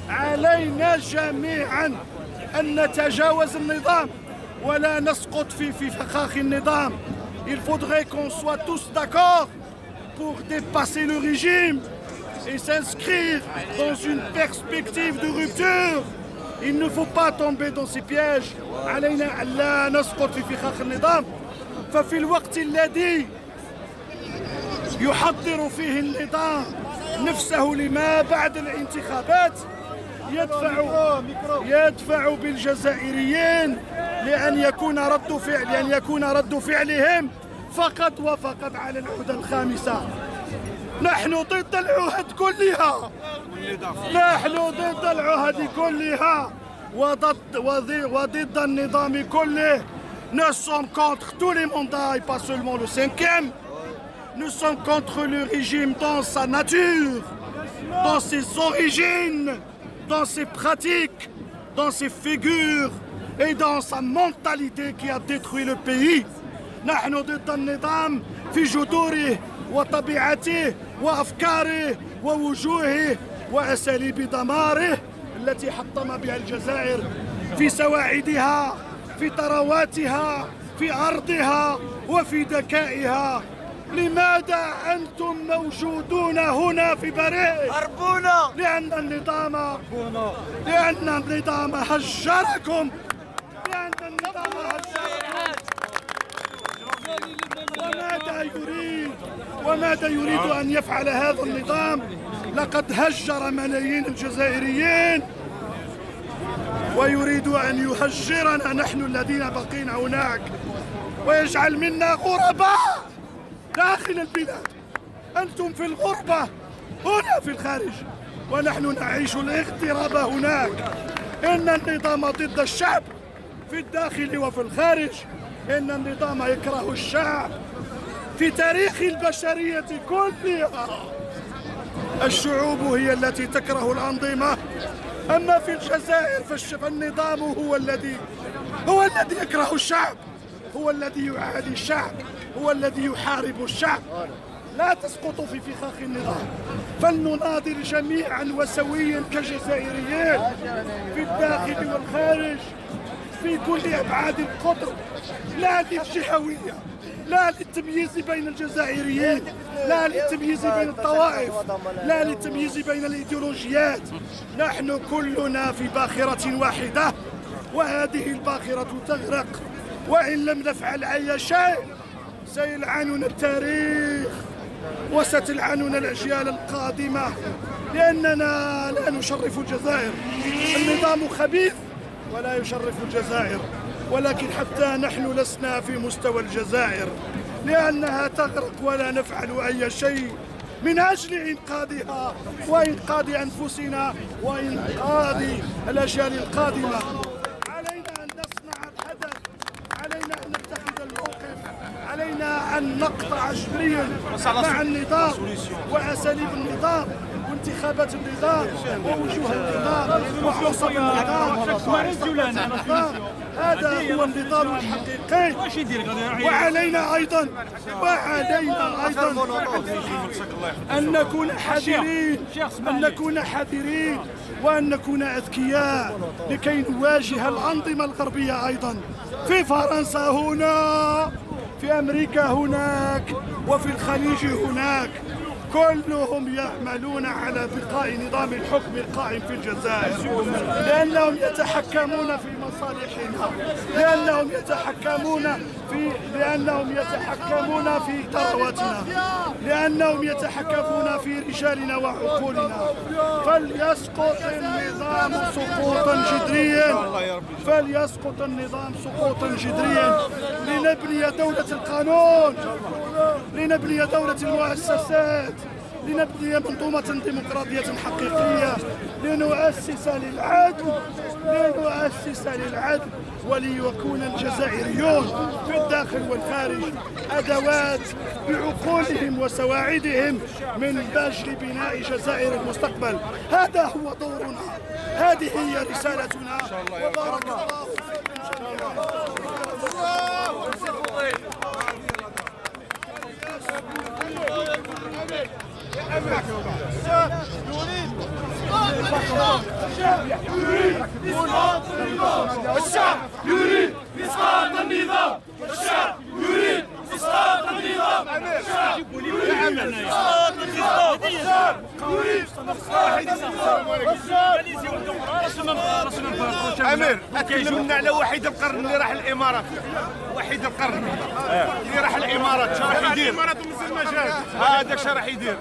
علينا جميعا أن نتجاوز النظام ولا نسقط في فخاخ النظام. Il faudrait qu'on soit tous d'accord pour dépasser le régime et s'inscrire dans une perspective de rupture. Il ne faut pas tomber dans ces pièges. علينا ألا نسقط في فخاخ النظام. ففي الوقت الذي يحضر فيه النظام نفسه لما بعد الانتخابات يدفع بالجزائريين لأن يكون رد فعلهم فقط وفقط على العهدة الخامسة. نحن ضد العهد كلها وضد النظام كله. Nous sommes contre tous les mandats et pas seulement le 5e. Nous sommes contre le régime dans sa nature, dans ses origines, dans ses pratiques, dans ses figures et dans sa mentalité qui a détruit le pays. نحن ضد النظام في جذوره وطبيعته وأفكاره ووجوهه وأساليب دماره التي حطم بها الجزائر في سواعدها، في ثرواتها، في أرضها وفي ذكائها. لماذا أنتم موجودون هنا في بريء؟ هربونا لأن النظام هجركم. وماذا يريد أن يفعل هذا النظام؟ لقد هجر ملايين الجزائريين ويريد أن يهجرنا نحن الذين بقينا هناك ويجعل منا غرباء داخل البلاد. أنتم في الغربة هنا في الخارج ونحن نعيش الاغتراب هناك. إن النظام ضد الشعب في الداخل وفي الخارج. إن النظام يكره الشعب. في تاريخ البشرية كلها الشعوب هي التي تكره الأنظمة، أما في الجزائر فالنظام هو الذي يكره الشعب، هو الذي يعادي الشعب، هو الذي يحارب الشعب. لا تسقطوا في فخاخ النظام، فلنناضل جميعا وسويا كجزائريين في الداخل والخارج في كل أبعاد القطر، لا للجهوية، لا للتمييز بين الجزائريين، لا للتمييز بين الطوائف، لا للتمييز بين الإيديولوجيات. نحن كلنا في باخرة واحدة وهذه الباخرة تغرق وإن لم نفعل أي شيء سيلعننا التاريخ وستلعننا الأجيال القادمة لأننا لا نشرف الجزائر. النظام خبيث ولا يشرف الجزائر، ولكن حتى نحن لسنا في مستوى الجزائر لأنها تغرق ولا نفعل أي شيء من أجل إنقاذها وإنقاذ أنفسنا وإنقاذ الأجيال القادمة. علينا أن نصنع الحدث، علينا أن نتخذ الموقف، علينا أن نقطع جبريا مع النظام وأساليب النظام وانتخابات النظام ووجوه النظام وحصص النظام ورجلنا النظام. هذا هو النضال الحقيقي. وعلينا أيضا أن نكون حذرين وأن نكون أذكياء لكي نواجه الأنظمة الغربية أيضا في فرنسا هنا، في أمريكا هناك، وفي الخليج هناك. كلهم يعملون على بقاء نظام الحكم القائم في الجزائر لأنهم يتحكمون في مصالحنا، لأنهم يتحكمون في ثرواتنا، لأنهم يتحكمون في رجالنا وعقولنا. فليسقط النظام سقوطا جذريا لنبني دولة القانون، لنبني دولة المؤسسات، لنبني منظومة ديمقراطية حقيقية، لنؤسس للعدل وليكون الجزائريون في الداخل والخارج أدوات بعقولهم وسواعدهم من أجل بناء جزائر المستقبل. هذا هو دورنا، هذه هي رسالتنا، وبارك الله فيكم جميعا. الشعب يريد إسقاط النظام. الشعب يريد إسقاط النظام. الشعب يريد إسقاط النظام. الشعب يريد أمير أتكلمنا على وحيد القرن اللي راح الإمارات. وحيد القرن اللي راح الإمارات شو راح يدير؟ هذاك شو راح يدير؟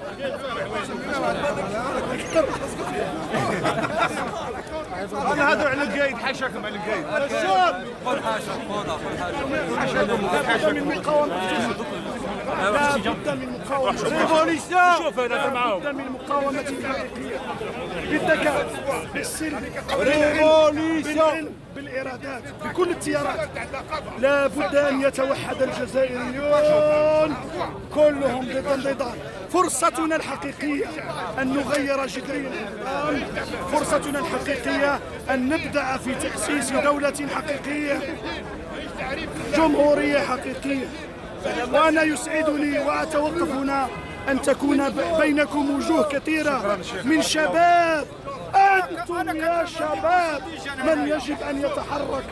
أنا هذا على القايد حاشاكم على القايد. الشعب قول حاشا فوضى لابد من مقاومة لابد من مقاومة لابد من مقاومة حقيقية بالذكاء بالسلم بالعلم بالإرادات بكل التيارات. لابد أن يتوحد الجزائريون كلهم ضد النظام. فرصتنا الحقيقية أن نغير جذريا الآن. فرصتنا الحقيقية أن نبدأ في تأسيس دولة حقيقية جمهورية حقيقية. وأنا يسعدني وأتوقف هنا أن تكون بينكم وجوه كثيرة من شباب. أنتم يا شباب من يجب أن يتحرك.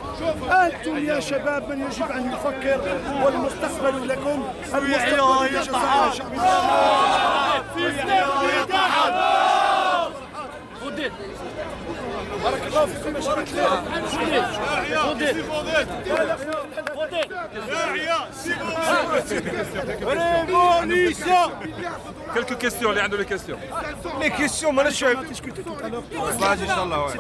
أنتم يا شباب من يجب أن يفكر. والمستقبل لكم. المستقبل للجزائر. بارك الله فيكم يا شباب. Quelques questions, les deux questions. Les questions ماناش شايف. ان شاء الله.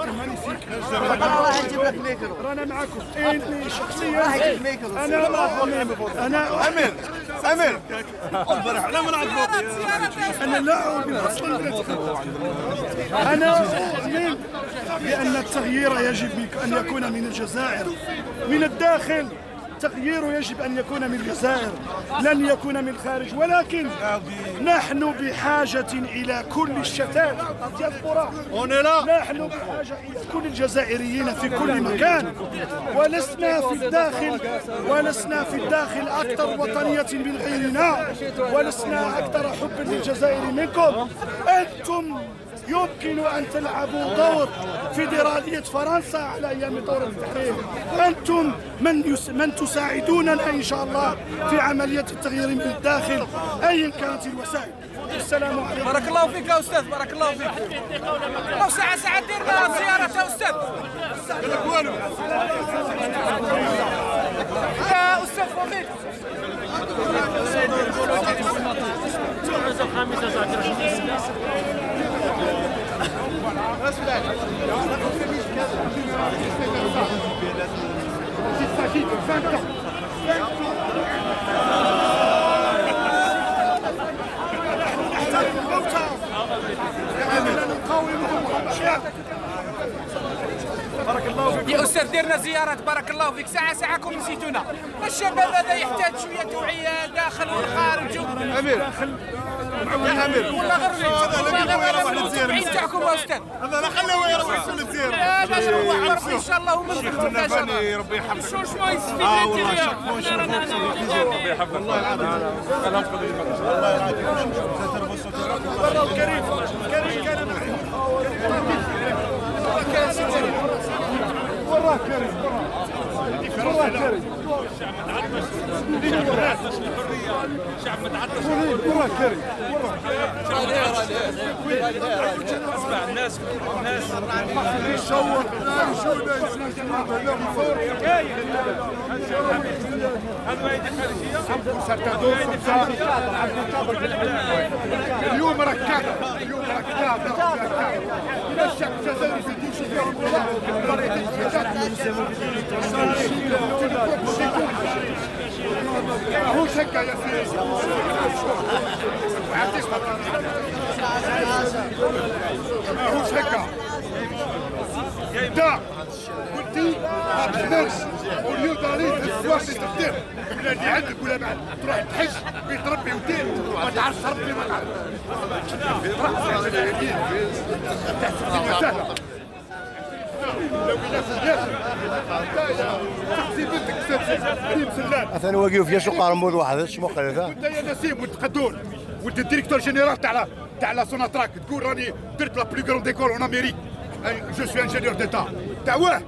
رانا معكم. اني شخصيا انا أمير انا لا اعود باصل انا اؤمن بان التغيير يجب ان يكون من الجزائر من الداخل. التغيير يجب أن يكون من الجزائر لن يكون من الخارج. ولكن نحن بحاجة إلى كل الشتات الدياسبورا. نحن بحاجة إلى كل الجزائريين في كل مكان. ولسنا في الداخل أكثر وطنية من غيرنا. ولسنا أكثر حبا للجزائر منكم. أنتم يمكن أن تلعبوا دور فيدرالية فرنسا على أيام ثورة التحرير. أنتم من تساعدوننا إن شاء الله في عملية التغيير من الداخل أيا كانت الوسائل. السلام عليكم. بارك الله فيك يا أستاذ، بارك الله فيك. لو ساعة ديرنا زيارة يا أستاذ. يا أستاذ فوميك. بارك الله فيك يا أستاذ ديرنا زيارات بارك الله فيك. ساعة نسيتونا. الشباب هذا يحتاج شوية توعية داخل والخارج. أمير والله غير المتابعين تاعكم يا أستاذ. هذا لا خليه يروح للزيارة. لا باش هو عرف إن شاء الله فاني ربي يحفظك. شو يستفيد والله ربي يحفظك. والله العظيم. الله كريم كان معي. وراه كريم وراه كريم. الشعب متعطش. وراه كريم اسمع الناس يشوق اليوم ركعت الشعب الجزائري في الدين هو شكا يا سيدي هو شكا دا قلتي ما تخدمش واليوم داري الزواج تستخدم ولا اللي عندك ولا بعد تروح تحج وتربي ودير ما تعرفش تربي ما تعرفش سهله انا واقف في شو قارمود واحد شنو قال وانت يا نسيم وانت قدون وانت الديريكتور جينيرال تاع لا سوناتراك تقول راني درت لا بلو كروند ايكول اون امريك جو سوي انجينيور ديتا تاع واه